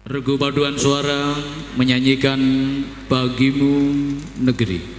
Regu paduan suara menyanyikan Bagimu Negeri.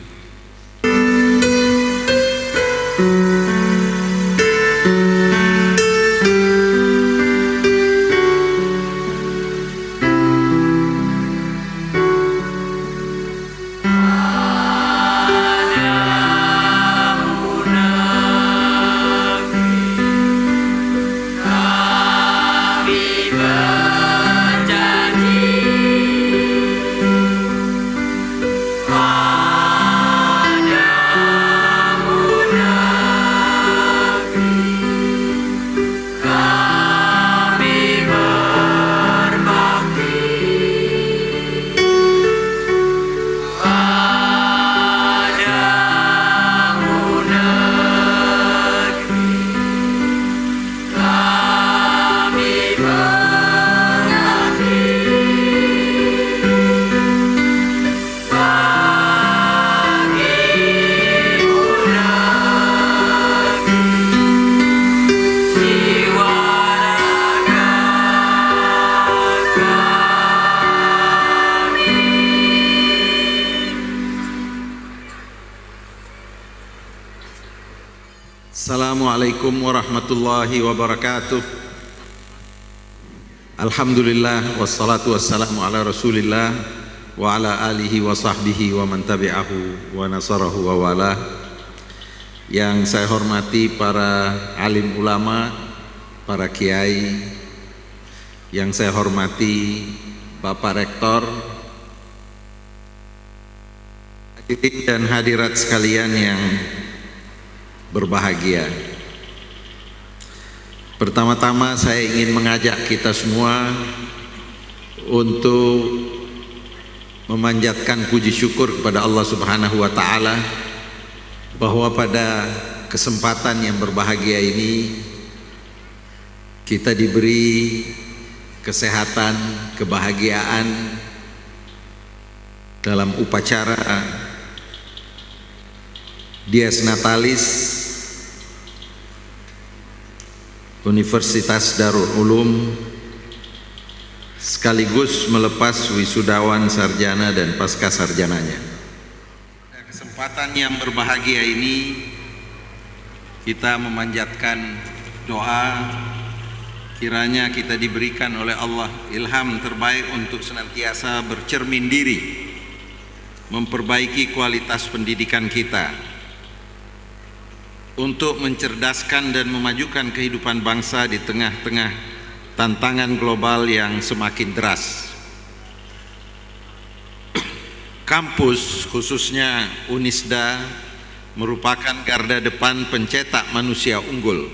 Assalamualaikum warahmatullahi wabarakatuh. Alhamdulillah wassalatu wassalamu ala Rasulillah wa ala alihi wa sahbihi wa man tabi'ahu wa nasarahu wa walah. Yang saya hormati para alim ulama, para kiai, yang saya hormati Bapak Rektor, hadirin dan hadirat sekalian yang berbahagia. Pertama-tama saya ingin mengajak kita semua untuk memanjatkan puji syukur kepada Allah Subhanahu wa taala bahwa pada kesempatan yang berbahagia ini kita diberi kesehatan, kebahagiaan dalam upacara Dies Natalis Universitas Darul Ulum, sekaligus melepas wisudawan sarjana dan pasca sarjananya. Pada kesempatan yang berbahagia ini kita memanjatkan doa kiranya kita diberikan oleh Allah ilham terbaik untuk senantiasa bercermin diri, memperbaiki kualitas pendidikan kita, untuk mencerdaskan dan memajukan kehidupan bangsa di tengah-tengah tantangan global yang semakin deras. Kampus, khususnya Unisda, merupakan garda depan pencetak manusia unggul.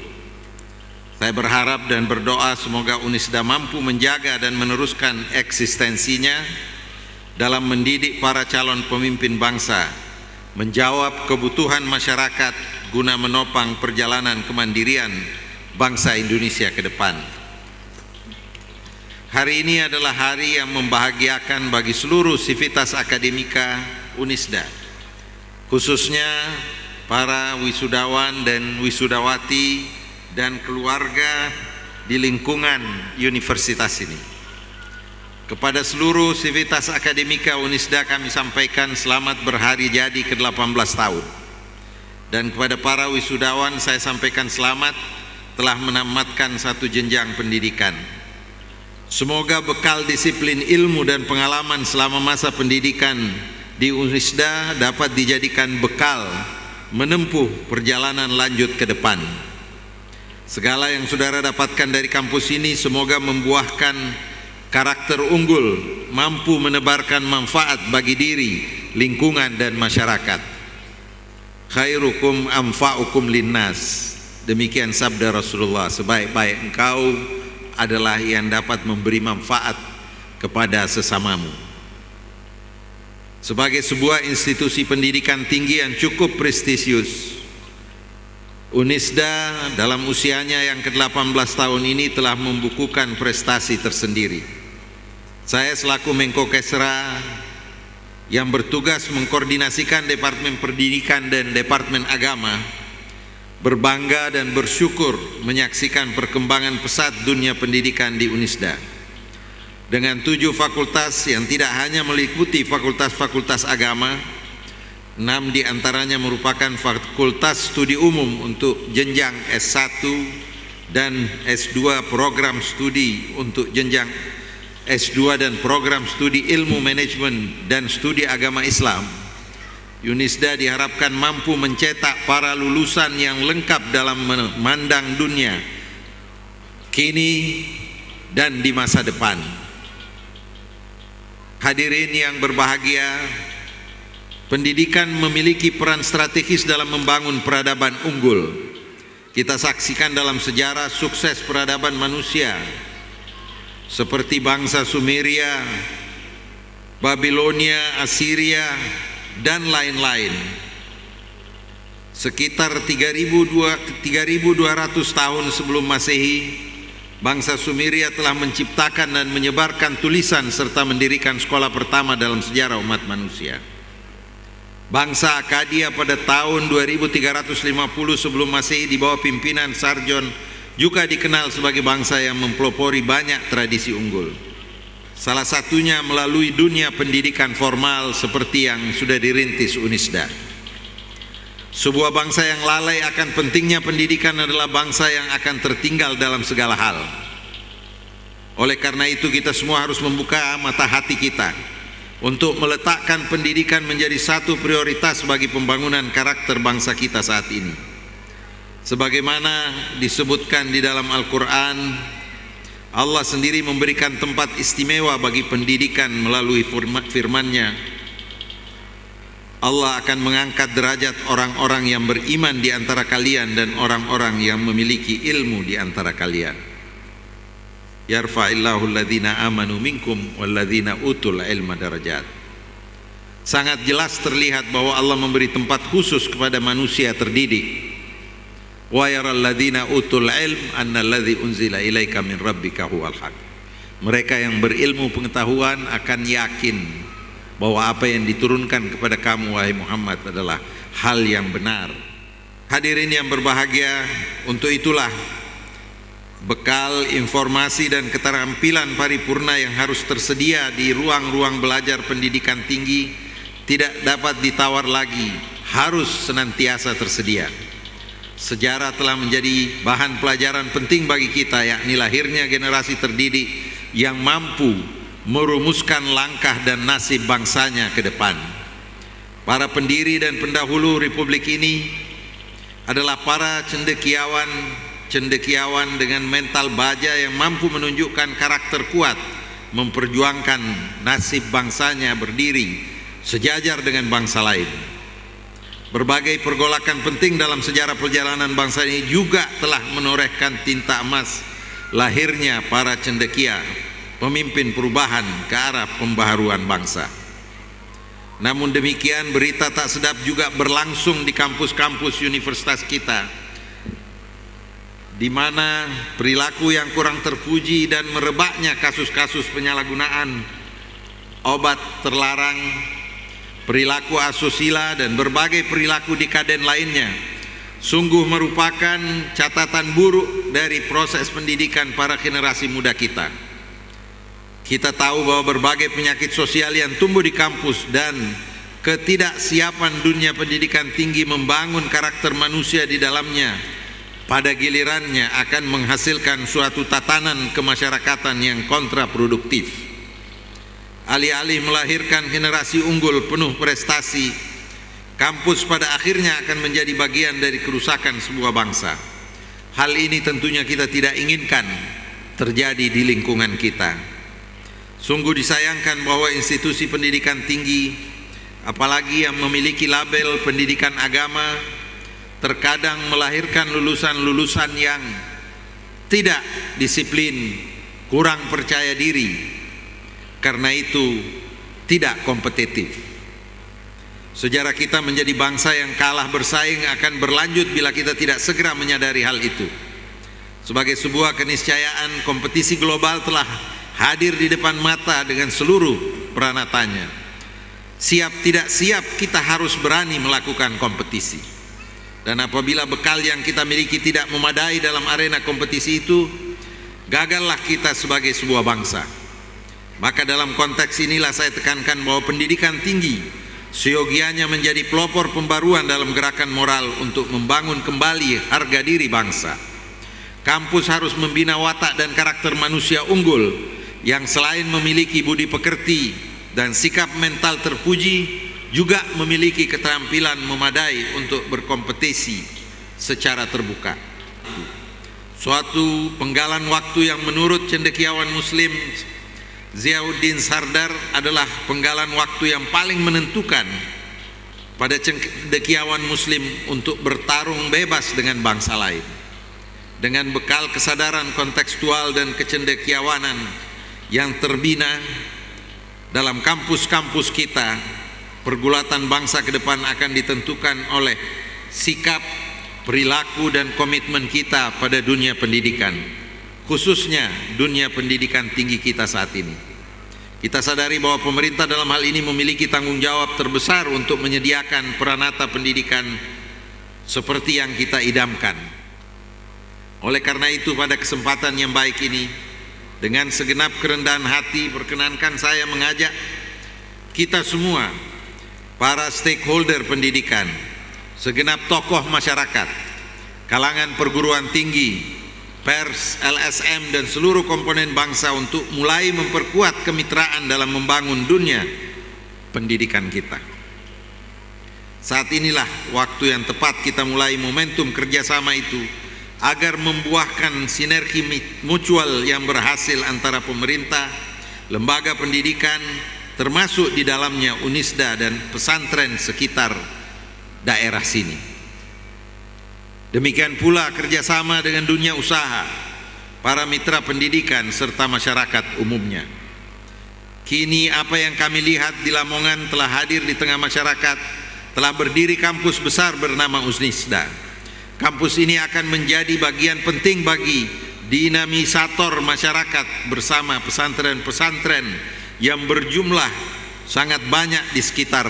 Saya berharap dan berdoa semoga Unisda mampu menjaga dan meneruskan eksistensinya dalam mendidik para calon pemimpin bangsa, menjawab kebutuhan masyarakat guna menopang perjalanan kemandirian bangsa Indonesia ke depan. Hari ini adalah hari yang membahagiakan bagi seluruh sivitas akademika Unisda, khususnya para wisudawan dan wisudawati dan keluarga di lingkungan universitas ini. Kepada seluruh sivitas akademika Unisda kami sampaikan selamat berhari jadi ke-18 tahun. Dan kepada para wisudawan saya sampaikan selamat telah menamatkan satu jenjang pendidikan. Semoga bekal disiplin ilmu dan pengalaman selama masa pendidikan di Unisda dapat dijadikan bekal menempuh perjalanan lanjut ke depan. Segala yang saudara dapatkan dari kampus ini semoga membuahkan karakter unggul, mampu menebarkan manfaat bagi diri, lingkungan dan masyarakat. Khairukum anfa'ukum linnas. Demikian sabda Rasulullah, sebaik-baik engkau adalah yang dapat memberi manfaat kepada sesamamu. Sebagai sebuah institusi pendidikan tinggi yang cukup prestisius, Unisda dalam usianya yang ke-18 tahun ini telah membukukan prestasi tersendiri. Saya selaku Menko Kesra yang bertugas mengkoordinasikan Departemen Pendidikan dan Departemen Agama, berbangga dan bersyukur menyaksikan perkembangan pesat dunia pendidikan di Unisda. dengan 7 fakultas yang tidak hanya meliputi fakultas-fakultas agama. 6 diantaranya merupakan fakultas studi umum untuk jenjang S1 dan S2, program studi untuk jenjang S2 dan program studi ilmu manajemen dan studi agama Islam. Unisda diharapkan mampu mencetak para lulusan yang lengkap dalam memandang dunia kini dan di masa depan. Hadirin yang berbahagia, pendidikan memiliki peran strategis dalam membangun peradaban unggul. Kita saksikan dalam sejarah sukses peradaban manusia seperti bangsa Sumeria, Babilonia, Assyria, dan lain-lain. Sekitar 3.200 tahun sebelum Masehi, bangsa Sumeria telah menciptakan dan menyebarkan tulisan serta mendirikan sekolah pertama dalam sejarah umat manusia. Bangsa Akkadia pada tahun 2350 sebelum Masehi di bawah pimpinan Sargon juga dikenal sebagai bangsa yang mempelopori banyak tradisi unggul. Salah satunya melalui dunia pendidikan formal seperti yang sudah dirintis Unisda. Sebuah bangsa yang lalai akan pentingnya pendidikan adalah bangsa yang akan tertinggal dalam segala hal. Oleh karena itu kita semua harus membuka mata hati kita untuk meletakkan pendidikan menjadi satu prioritas bagi pembangunan karakter bangsa kita saat ini. Sebagaimana disebutkan di dalam Al-Quran, Allah sendiri memberikan tempat istimewa bagi pendidikan melalui firman-Nya. Allah akan mengangkat derajat orang-orang yang beriman di antara kalian dan orang-orang yang memiliki ilmu di antara kalian. Yarfa'illahu alladhina amanu minkum walladhina utul ilma darajat. Sangat jelas terlihat bahwa Allah memberi tempat khusus kepada manusia terdidik. Wa yaral ladzina utul ilm annalladzi unzila ilaika min rabbika huwal haq. Mereka yang berilmu pengetahuan akan yakin bahwa apa yang diturunkan kepada kamu wahai Muhammad adalah hal yang benar. Hadirin yang berbahagia, untuk itulah bekal informasi dan keterampilan paripurna yang harus tersedia di ruang-ruang belajar pendidikan tinggi tidak dapat ditawar lagi, harus senantiasa tersedia. Sejarah telah menjadi bahan pelajaran penting bagi kita, yakni lahirnya generasi terdidik yang mampu merumuskan langkah dan nasib bangsanya ke depan. Para pendiri dan pendahulu Republik ini adalah para cendekiawan dengan mental baja yang mampu menunjukkan karakter kuat, memperjuangkan nasib bangsanya berdiri sejajar dengan bangsa lain. Berbagai pergolakan penting dalam sejarah perjalanan bangsa ini juga telah menorehkan tinta emas lahirnya para cendekia, pemimpin perubahan ke arah pembaharuan bangsa. Namun demikian, berita tak sedap juga berlangsung di kampus-kampus universitas kita, di mana perilaku yang kurang terpuji dan merebaknya kasus-kasus penyalahgunaan obat terlarang, perilaku asusila dan berbagai perilaku dekaden lainnya sungguh merupakan catatan buruk dari proses pendidikan para generasi muda kita. Kita tahu bahwa berbagai penyakit sosial yang tumbuh di kampus dan ketidaksiapan dunia pendidikan tinggi membangun karakter manusia di dalamnya pada gilirannya akan menghasilkan suatu tatanan kemasyarakatan yang kontraproduktif. Alih-alih melahirkan generasi unggul penuh prestasi, kampus pada akhirnya akan menjadi bagian dari kerusakan sebuah bangsa. Hal ini tentunya kita tidak inginkan terjadi di lingkungan kita. Sungguh disayangkan bahwa institusi pendidikan tinggi, apalagi yang memiliki label pendidikan agama, terkadang melahirkan lulusan-lulusan yang tidak disiplin, kurang percaya diri, karena itu tidak kompetitif. Sejarah kita menjadi bangsa yang kalah bersaing akan berlanjut bila kita tidak segera menyadari hal itu. Sebagai sebuah keniscayaan, kompetisi global telah hadir di depan mata dengan seluruh peranatanya. Siap tidak siap kita harus berani melakukan kompetisi. Dan apabila bekal yang kita miliki tidak memadai dalam arena kompetisi itu, gagallah kita sebagai sebuah bangsa. Maka dalam konteks inilah saya tekankan bahwa pendidikan tinggi seyogianya menjadi pelopor pembaruan dalam gerakan moral untuk membangun kembali harga diri bangsa. Kampus harus membina watak dan karakter manusia unggul yang selain memiliki budi pekerti dan sikap mental terpuji, juga memiliki keterampilan memadai untuk berkompetisi secara terbuka. Suatu penggalan waktu yang menurut cendekiawan Muslim Ziauddin Sardar adalah penggalan waktu yang paling menentukan pada cendekiawan Muslim untuk bertarung bebas dengan bangsa lain. Dengan bekal kesadaran kontekstual dan kecendekiawanan yang terbina dalam kampus-kampus kita, pergulatan bangsa ke depan akan ditentukan oleh sikap, perilaku, dan komitmen kita pada dunia pendidikan, khususnya dunia pendidikan tinggi kita saat ini. Kita sadari bahwa pemerintah dalam hal ini memiliki tanggung jawab terbesar untuk menyediakan peranata pendidikan seperti yang kita idamkan. Oleh karena itu, pada kesempatan yang baik ini, dengan segenap kerendahan hati, perkenankan saya mengajak kita semua, para stakeholder pendidikan, segenap tokoh masyarakat, kalangan perguruan tinggi, pers, LSM, dan seluruh komponen bangsa untuk mulai memperkuat kemitraan dalam membangun dunia pendidikan kita. Saat inilah waktu yang tepat kita mulai momentum kerjasama itu agar membuahkan sinergi mutual yang berhasil antara pemerintah, lembaga pendidikan, termasuk di dalamnya Unisda dan pesantren sekitar daerah sini. Demikian pula kerjasama dengan dunia usaha, para mitra pendidikan, serta masyarakat umumnya. Kini apa yang kami lihat di Lamongan telah hadir di tengah masyarakat, telah berdiri kampus besar bernama Unisda. Kampus ini akan menjadi bagian penting bagi dinamisator masyarakat bersama pesantren-pesantren yang berjumlah sangat banyak di sekitar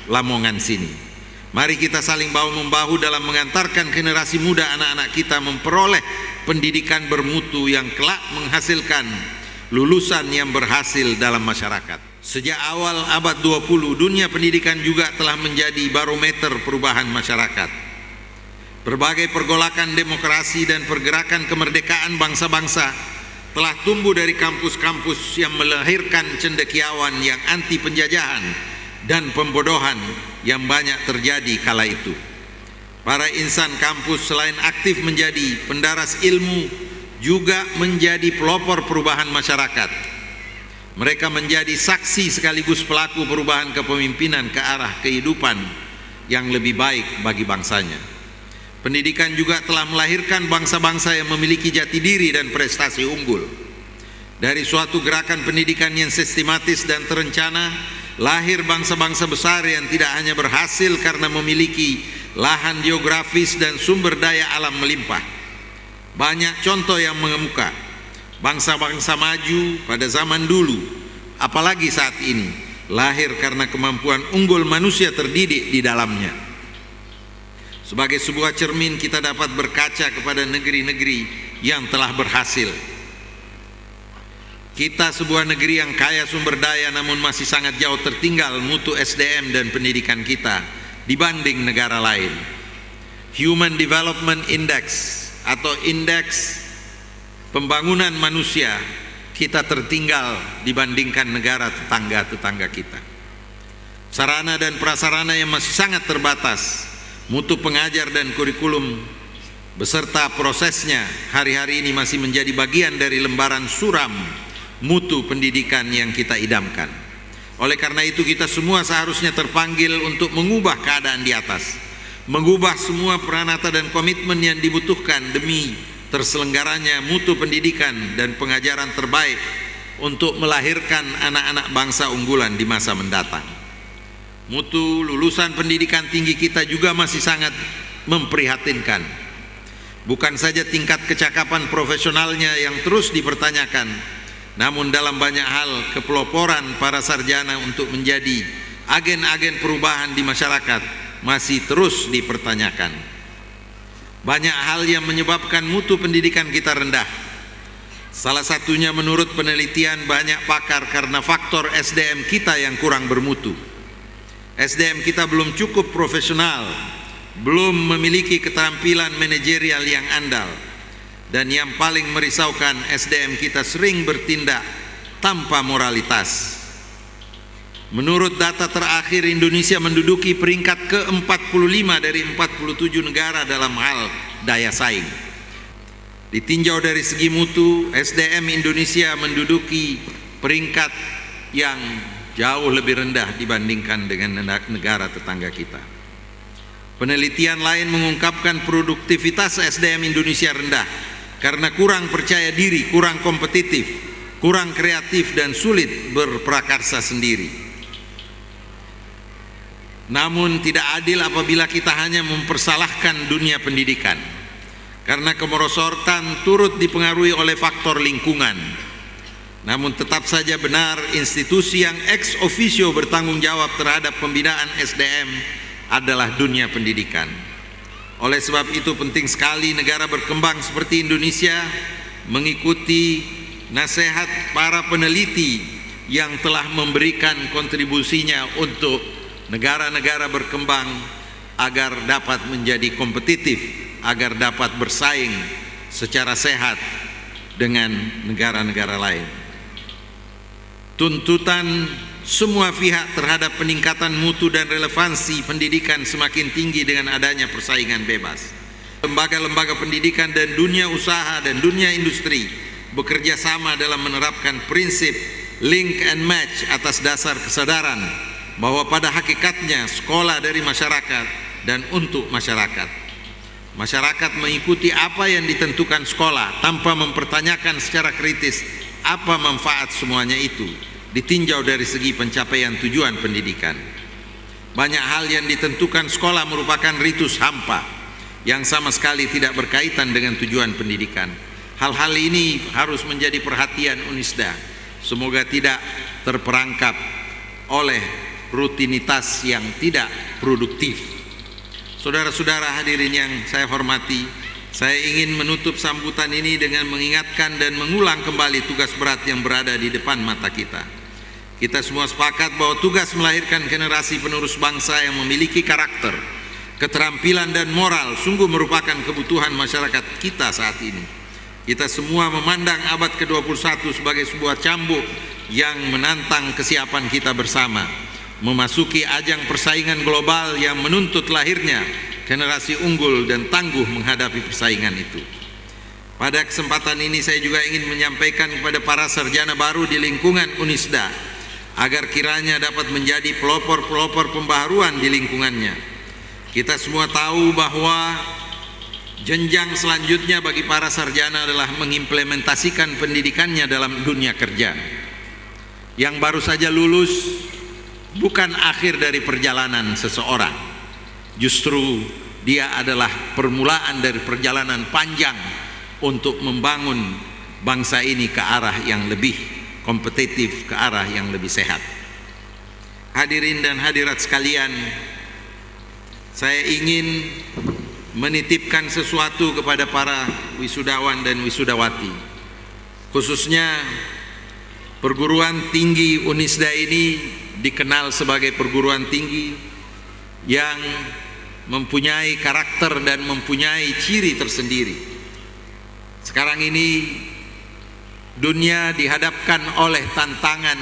Lamongan sini. Mari kita saling bahu-membahu dalam mengantarkan generasi muda anak-anak kita memperoleh pendidikan bermutu yang kelak menghasilkan lulusan yang berhasil dalam masyarakat. Sejak awal abad 20, dunia pendidikan juga telah menjadi barometer perubahan masyarakat. Berbagai pergolakan demokrasi dan pergerakan kemerdekaan bangsa-bangsa telah tumbuh dari kampus-kampus yang melahirkan cendekiawan yang anti penjajahan dan pembodohan yang banyak terjadi kala itu. Para insan kampus selain aktif menjadi pendaras ilmu, juga menjadi pelopor perubahan masyarakat. Mereka menjadi saksi sekaligus pelaku perubahan kepemimpinan ke arah kehidupan yang lebih baik bagi bangsanya. Pendidikan juga telah melahirkan bangsa-bangsa yang memiliki jati diri dan prestasi unggul. Dari suatu gerakan pendidikan yang sistematis dan terencana, lahir bangsa-bangsa besar yang tidak hanya berhasil karena memiliki lahan geografis dan sumber daya alam melimpah. Banyak contoh yang mengemuka. Bangsa-bangsa maju pada zaman dulu, apalagi saat ini, lahir karena kemampuan unggul manusia terdidik di dalamnya. Sebagai sebuah cermin, kita dapat berkaca kepada negeri-negeri yang telah berhasil. Kita sebuah negeri yang kaya sumber daya namun masih sangat jauh tertinggal mutu SDM dan pendidikan kita dibanding negara lain. Human Development Index atau indeks pembangunan manusia kita tertinggal dibandingkan negara tetangga-tetangga kita. Sarana dan prasarana yang masih sangat terbatas, mutu pengajar dan kurikulum beserta prosesnya hari-hari ini masih menjadi bagian dari lembaran suram mutu pendidikan yang kita idamkan. Oleh karena itu kita semua seharusnya terpanggil untuk mengubah keadaan di atas, mengubah semua peranata dan komitmen yang dibutuhkan demi terselenggaranya mutu pendidikan dan pengajaran terbaik untuk melahirkan anak-anak bangsa unggulan di masa mendatang. Mutu lulusan pendidikan tinggi kita juga masih sangat memprihatinkan. Bukan saja tingkat kecakapan profesionalnya yang terus dipertanyakan, namun dalam banyak hal kepeloporan para sarjana untuk menjadi agen-agen perubahan di masyarakat masih terus dipertanyakan. Banyak hal yang menyebabkan mutu pendidikan kita rendah. Salah satunya menurut penelitian banyak pakar karena faktor SDM kita yang kurang bermutu. SDM kita belum cukup profesional, belum memiliki keterampilan manajerial yang andal, dan yang paling merisaukan, SDM kita sering bertindak tanpa moralitas. Menurut data terakhir, Indonesia menduduki peringkat ke-45 dari 47 negara dalam hal daya saing. Ditinjau dari segi mutu, SDM Indonesia menduduki peringkat yang jauh lebih rendah dibandingkan dengan negara tetangga kita. Penelitian lain mengungkapkan produktivitas SDM Indonesia rendah karena kurang percaya diri, kurang kompetitif, kurang kreatif, dan sulit berprakarsa sendiri. Namun tidak adil apabila kita hanya mempersalahkan dunia pendidikan, karena kemerosotan turut dipengaruhi oleh faktor lingkungan. Namun tetap saja benar, institusi yang ex officio bertanggung jawab terhadap pembinaan SDM adalah dunia pendidikan. Oleh sebab itu penting sekali negara berkembang seperti Indonesia mengikuti nasihat para peneliti yang telah memberikan kontribusinya untuk negara-negara berkembang agar dapat menjadi kompetitif, agar dapat bersaing secara sehat dengan negara-negara lain. Tuntutan semua pihak terhadap peningkatan mutu dan relevansi pendidikan semakin tinggi dengan adanya persaingan bebas. Lembaga-lembaga pendidikan dan dunia usaha dan dunia industri bekerja sama dalam menerapkan prinsip link and match atas dasar kesadaran bahwa pada hakikatnya sekolah dari masyarakat dan untuk masyarakat. Masyarakat mengikuti apa yang ditentukan sekolah tanpa mempertanyakan secara kritis apa manfaat semuanya itu, ditinjau dari segi pencapaian tujuan pendidikan. Banyak hal yang ditentukan sekolah merupakan ritus hampa yang sama sekali tidak berkaitan dengan tujuan pendidikan. Hal-hal ini harus menjadi perhatian UNISDA. Semoga tidak terperangkap oleh rutinitas yang tidak produktif. Saudara-saudara hadirin yang saya hormati, saya ingin menutup sambutan ini dengan mengingatkan dan mengulang kembali tugas berat yang berada di depan mata kita. Kita semua sepakat bahwa tugas melahirkan generasi penerus bangsa yang memiliki karakter, keterampilan, dan moral sungguh merupakan kebutuhan masyarakat kita saat ini. Kita semua memandang abad ke-21 sebagai sebuah cambuk yang menantang kesiapan kita bersama, memasuki ajang persaingan global yang menuntut lahirnya generasi unggul dan tangguh menghadapi persaingan itu. Pada kesempatan ini saya juga ingin menyampaikan kepada para sarjana baru di lingkungan UNISDA agar kiranya dapat menjadi pelopor-pelopor pembaharuan di lingkungannya. Kita semua tahu bahwa jenjang selanjutnya bagi para sarjana adalah mengimplementasikan pendidikannya dalam dunia kerja. Yang baru saja lulus bukan akhir dari perjalanan seseorang, justru dia adalah permulaan dari perjalanan panjang untuk membangun bangsa ini ke arah yang lebih kompetitif, ke arah yang lebih sehat. Hadirin dan hadirat sekalian, saya ingin menitipkan sesuatu kepada para wisudawan dan wisudawati, khususnya perguruan tinggi UNISDA ini dikenal sebagai perguruan tinggi yang mempunyai karakter dan mempunyai ciri tersendiri. Sekarang ini dunia dihadapkan oleh tantangan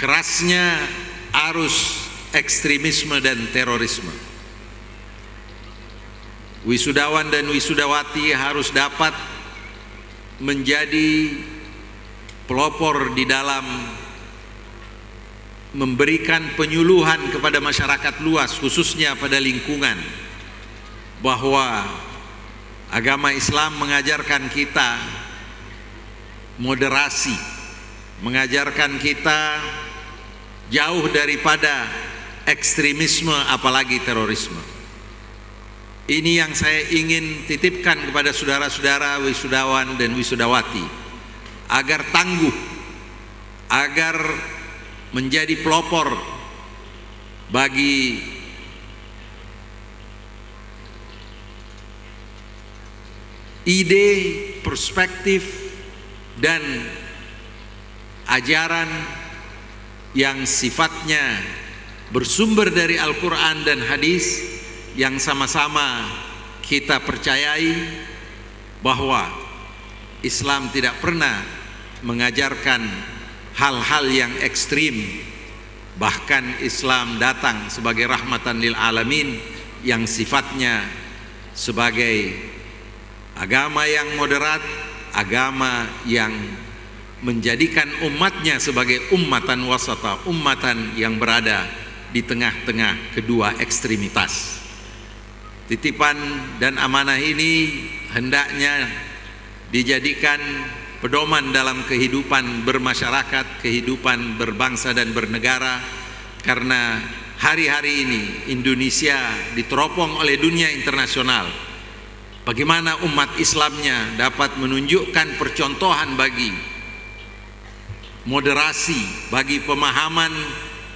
kerasnya arus ekstremisme dan terorisme. Wisudawan dan wisudawati harus dapat menjadi pelopor di dalam memberikan penyuluhan kepada masyarakat luas, khususnya pada lingkungan, bahwa agama Islam mengajarkan kita moderasi, mengajarkan kita jauh daripada ekstremisme apalagi terorisme. Ini yang saya ingin titipkan kepada saudara-saudara wisudawan dan wisudawati, agar tangguh, agar menjadi pelopor bagi ide, perspektif, dan ajaran yang sifatnya bersumber dari Al-Quran dan hadis yang sama-sama kita percayai bahwa Islam tidak pernah mengajarkan hal-hal yang ekstrim. Bahkan Islam datang sebagai rahmatan lil alamin yang sifatnya sebagai agama yang moderat, agama yang menjadikan umatnya sebagai ummatan wasata, ummatan yang berada di tengah-tengah kedua ekstremitas. Titipan dan amanah ini hendaknya dijadikan pedoman dalam kehidupan bermasyarakat, kehidupan berbangsa dan bernegara, karena hari-hari ini Indonesia diteropong oleh dunia internasional. Bagaimana umat Islamnya dapat menunjukkan percontohan bagi moderasi, bagi pemahaman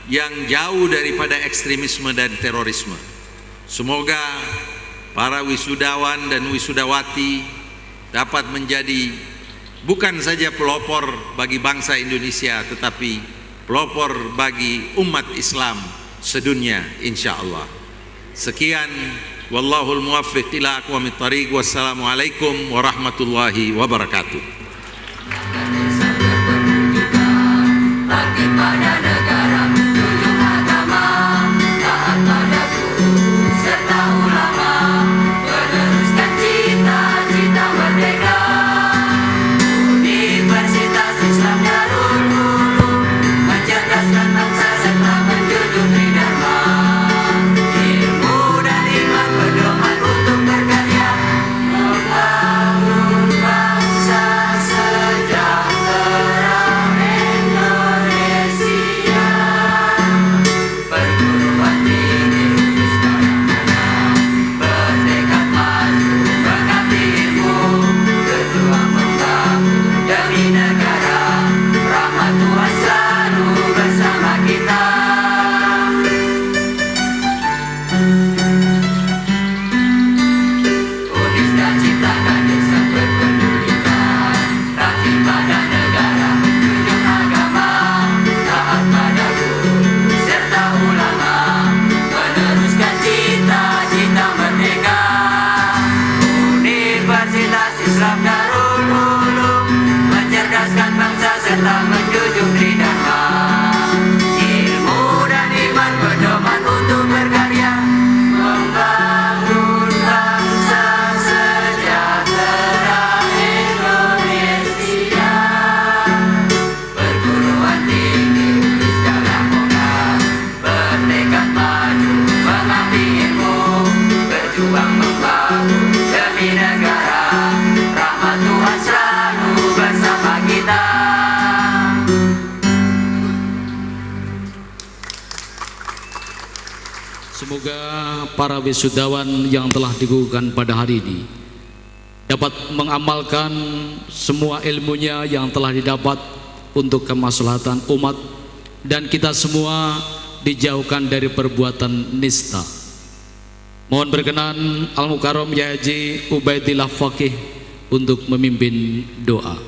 yang jauh daripada ekstremisme dan terorisme. Semoga para wisudawan dan wisudawati dapat menjadi bukan saja pelopor bagi bangsa Indonesia, tetapi pelopor bagi umat Islam sedunia insyaallah. Sekian, wallahul muwaffiq ila aqwamit thariq. Wassalamualaikum warahmatullahi wabarakatuh. Semoga para wisudawan yang telah diguguhkan pada hari ini dapat mengamalkan semua ilmunya yang telah didapat untuk kemaslahatan umat, dan kita semua dijauhkan dari perbuatan nista. Mohon berkenan Al-Mukarram Yai Haji Ubaidillah Faqih untuk memimpin doa.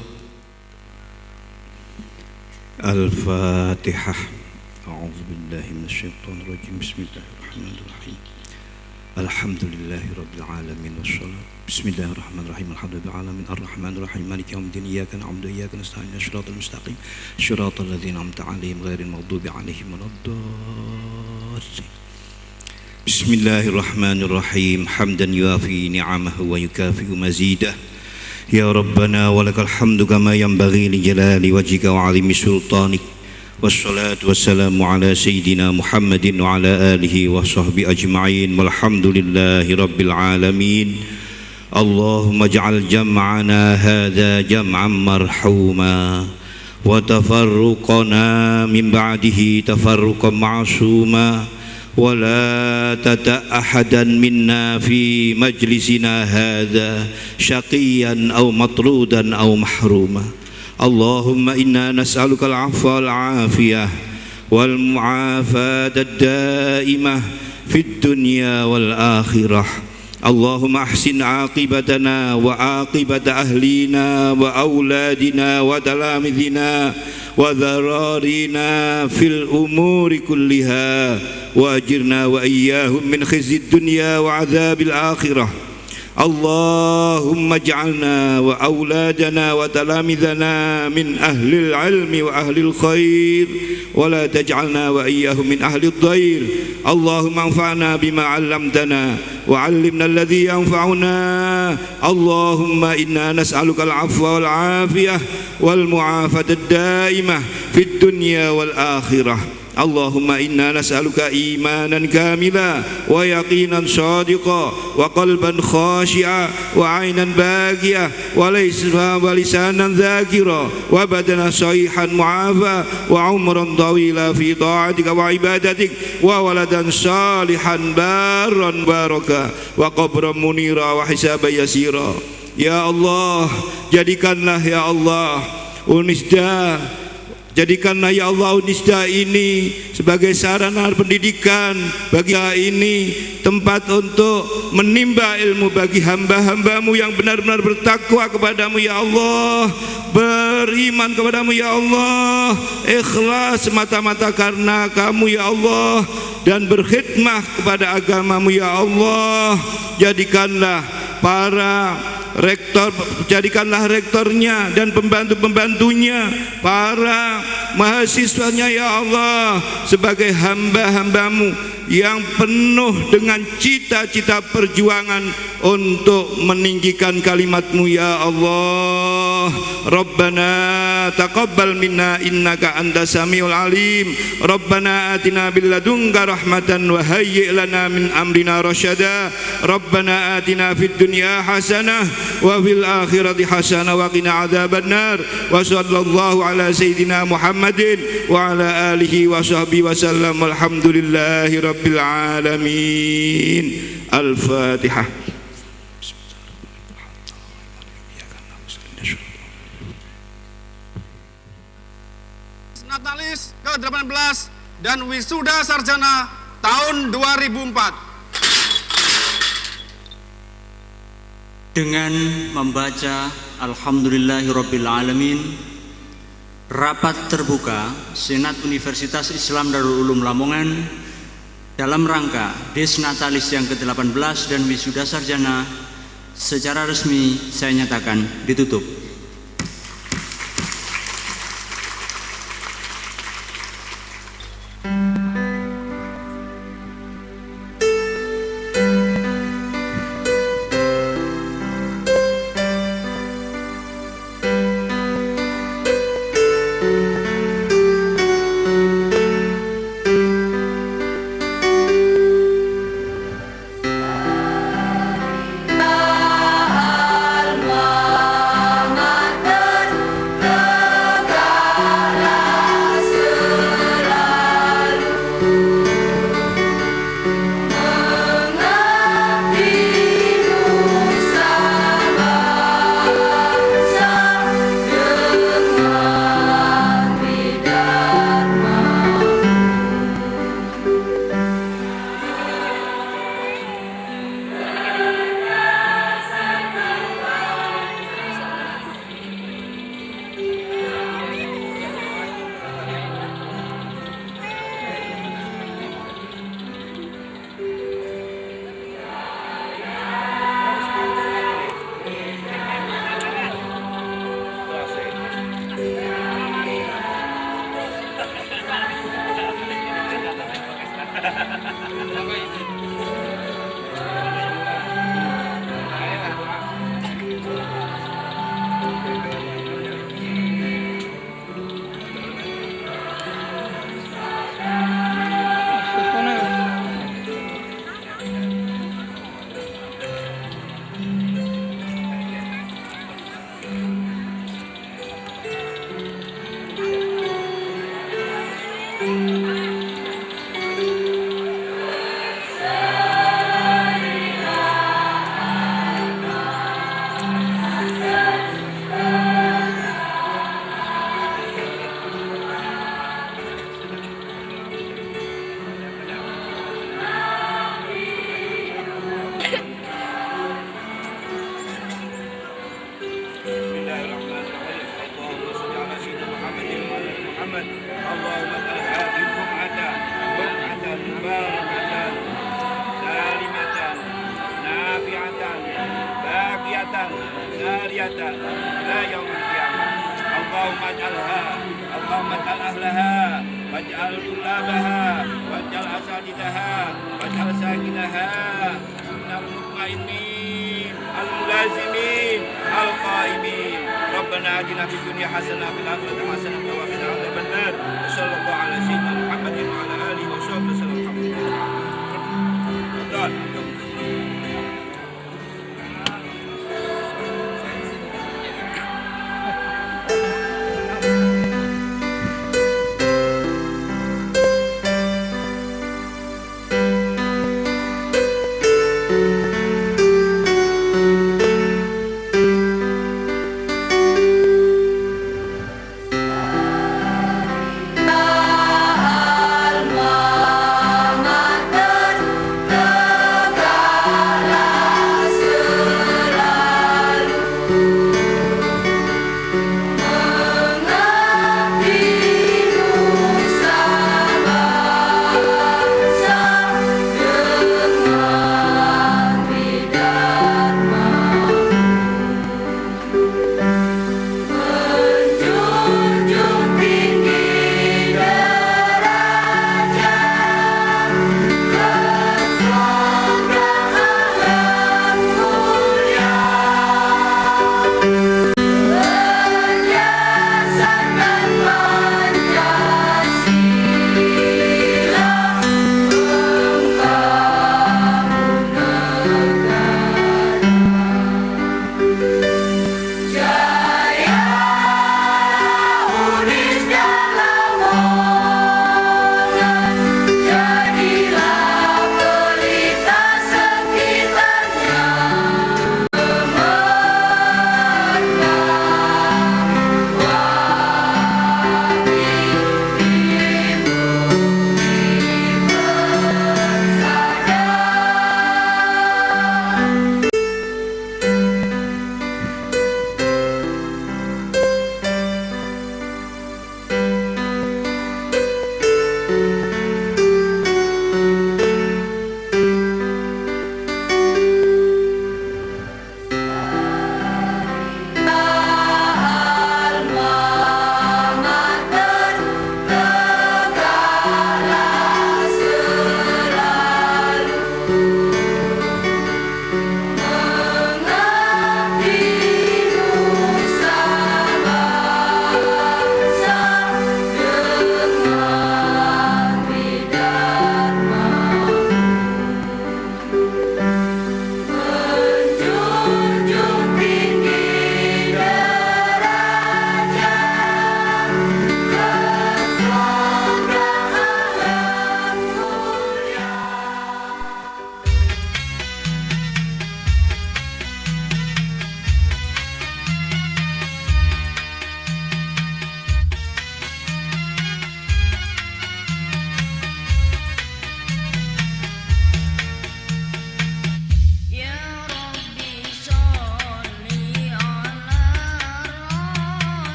Al-Fatihah. A'udzu billahi minasyaitonir rajim. Bismillahirrahmanirrahim. Alhamdulillahirabbil alamin wassalam. Bismillahirrahmanirrahim. Alhamdulillahi alamin arrahmanir rahim maliki yaumiddin iyyaka na'budu wa iyyaka nasta'in shiratal mustaqim shiratal ladzina an'amta 'alaihim ghairil maghdubi 'alaihim waladdallin. Bismillahirrahmanirrahim. Hamdan yuafi ni'amahu wa yukafi'u mazidah. Ya Rabbana walakal hamdu kama yanbaghi li jalali wajhika wa 'azimi sultanik. Wassalatu wassalamu ala sayyidina Muhammadin wa ala alihi wa sahbihi ajma'in. Walhamdulillahi rabbil alamin. Allahumma ij'al jam'ana hadha jam'an marhuma wa tafarruqana min ba'dihi tafarruqan ma'suma wa la tata' ahadan minna fi majlisina hadha syaqiyan aw matrudan aw mahruma. Allahumma inna nas'aluka al-'afwa wal-'afiyah wal-mu'afata ad-da'imah fid dunya wal akhirah. اللهم أحسن عاقبتنا وعاقبة أهلنا وأولادنا وتلامذنا وذرارينا في الأمور كلها وأجرنا وإياهم من خزي الدنيا وعذاب الآخرة. اللهم اجعلنا وأولادنا وتلامذنا من أهل العلم وأهل الخير ولا تجعلنا وإياهم من أهل الضير. اللهم انفعنا بما علمتنا وعلمنا الذي ينفعنا. اللهم إنا نسألك العفو والعافية والمعافاة الدائمة في الدنيا والآخرة. اللهم إنا نسألك إيمانا كاملا ويقينا صادقا وقلبا خاشعا وعينا باكية ولسانا ذاكرا وبدنا صحيحا معافى وعمرا طويلا في طاعتك وعبادتك وولدا صالحا بارا باركا وقبرا منيرا وحسابا يسيرا. Ya Allah, jadikanlah ya Allah Unisda, jadikanlah ya Allah Unisda ini sebagai sarana pendidikan bagi ini, tempat untuk menimba ilmu bagi hamba-hambamu yang benar-benar bertakwa kepadamu ya Allah, beriman kepadamu ya Allah, ikhlas semata-mata karena kamu ya Allah, dan berkhidmah kepada agamamu ya Allah. Jadikanlah para rektor, jadikanlah rektornya dan pembantu-pembantunya, para mahasiswanya ya Allah sebagai hamba-hambamu yang penuh dengan cita-cita perjuangan untuk meninggikan kalimatmu ya Allah. Rabbana taqabbal minna innaka antas samiul alim. Rabbana atina bil ladunka rahmatan wa hayyi' lana min amrina rasyada. Rabbana atina fid dunya hasanah wa fil akhirati hasanah wa qina adzabannar. Wa sallallahu ala sayyidina Muhammadin wa ala alihi wa sahbihi wa sallam. Alhamdulillahi rabbil alamin. Al-Fatihah. Natalis ke-18 dan wisuda sarjana tahun 2004. Dengan membaca Alhamdulillahirabbil alamin, rapat terbuka Senat Universitas Islam Darul Ulum Lamongan dalam rangka Des Natalis yang ke-18 dan wisuda sarjana secara resmi saya nyatakan ditutup. Alma Muhammad. Allahumma ij'alha bid'atan mubarakatan salimatan nafi'atan baqiyatan sariyatan ila yaumil qiyamah. Allahumma ij'alha ahlaha waj'al tullabaha waj'al asatidaha waj'al sakinaha minal mutmainin al-mulazimin al-qaimin. Rabbana atina fid dunya hasanah wa fil akhirati hasanah wa qina adzabannar. Sallallahu alaihi wa sallam Muhammadin wa ala